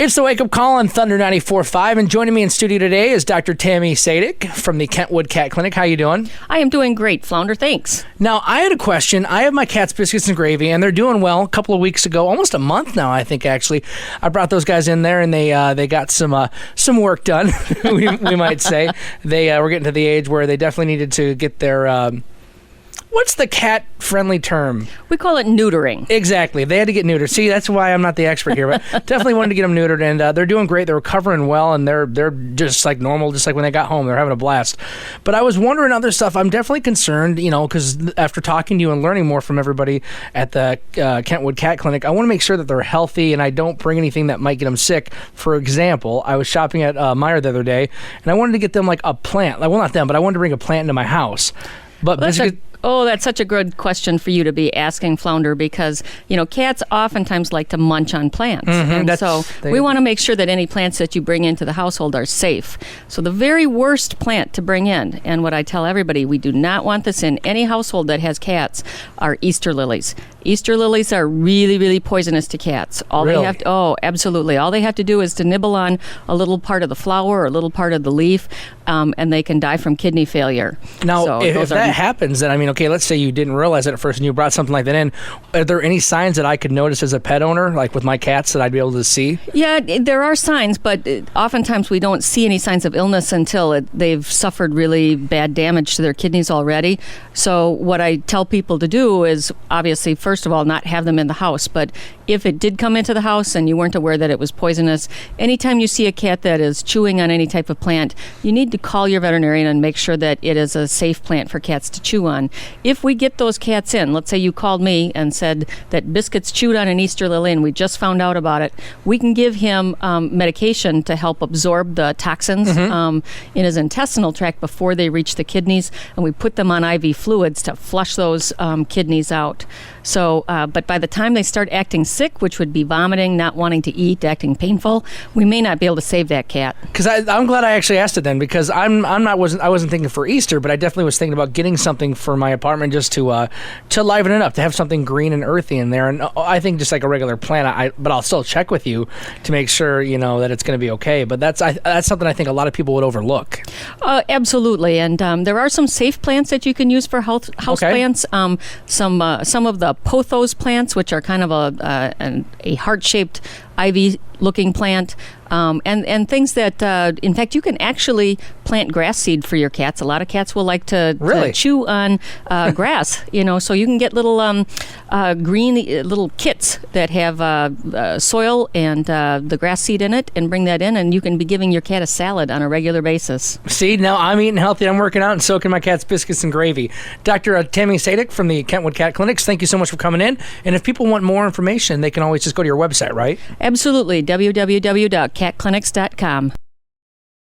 It's the Wake Up Call on Thunder 94.5, and joining me in studio today is Dr. Tammy Sadek from the Kentwood Cat Clinic. How you doing? I am doing great, Flounder. Thanks. Now, I had a question. I have my cat's biscuits and gravy, and they're doing well. A couple of weeks ago, almost a month now, I think, actually, I brought those guys in there, and they got some work done, we might say. They were getting to the age where they definitely needed to get their... what's the cat-friendly term? We call it neutering. Exactly. They had to get neutered. See, that's why I'm not the expert here, but definitely wanted to get them neutered, and they're doing great. They're recovering well, and they're just like normal, just like when they got home. They're having a blast. But I was wondering other stuff. I'm definitely concerned, because after talking to you and learning more from everybody at the Kentwood Cat Clinic, I want to make sure that they're healthy and I don't bring anything that might get them sick. For example, I was shopping at Meijer the other day, and I wanted to get them like a plant. Well, not them, but I wanted to bring a plant into my house. But that's such a good question for you to be asking, Flounder, because, cats oftentimes like to munch on plants. Mm-hmm, and so we want to make sure that any plants that you bring into the household are safe. So the very worst plant to bring in, and what I tell everybody, we do not want this in any household that has cats, are Easter lilies. Easter lilies are really, really poisonous to cats. Absolutely. All they have to do is to nibble on a little part of the flower or a little part of the leaf, and they can die from kidney failure. Now, if that happens, then, okay, let's say you didn't realize it at first and you brought something like that in. Are there any signs that I could notice as a pet owner, like with my cats, that I'd be able to see? Yeah, there are signs, but oftentimes we don't see any signs of illness until they've suffered really bad damage to their kidneys already. So what I tell people to do is, obviously, first of all, not have them in the house. But if it did come into the house and you weren't aware that it was poisonous, anytime you see a cat that is chewing on any type of plant, you need to call your veterinarian and make sure that it is a safe plant for cats to chew on. If we get those cats in, let's say you called me and said that Biscuit's chewed on an Easter lily and we just found out about it, we can give him medication to help absorb the toxins in his intestinal tract before they reach the kidneys, and we put them on IV fluids to flush those kidneys out. So, but by the time they start acting sick, which would be vomiting, not wanting to eat, acting painful, we may not be able to save that cat. Because I'm glad I actually asked it then, because I wasn't thinking for Easter, but I definitely was thinking about getting something for my apartment just to liven it up, to have something green and earthy in there. And I think just like a regular plant, but I'll still check with you to make sure that it's going to be okay. But that's something I think a lot of people would overlook. Absolutely, and there are some safe plants that you can use for house plants. Some of the pothos plants, which are kind of a heart-shaped ivy-looking plant, and things that, in fact, you can actually plant grass seed for your cats. A lot of cats will like to chew on grass, so you can get little green little kits that have soil and the grass seed in it, and bring that in, and you can be giving your cat a salad on a regular basis. See, now I'm eating healthy, I'm working out and soaking my cat's biscuits and gravy. Dr. Tammy Sadek from the Kentwood Cat Clinics, thank you so much for coming in. And if people want more information, they can always just go to your website, right? Absolutely, www.catclinics.com.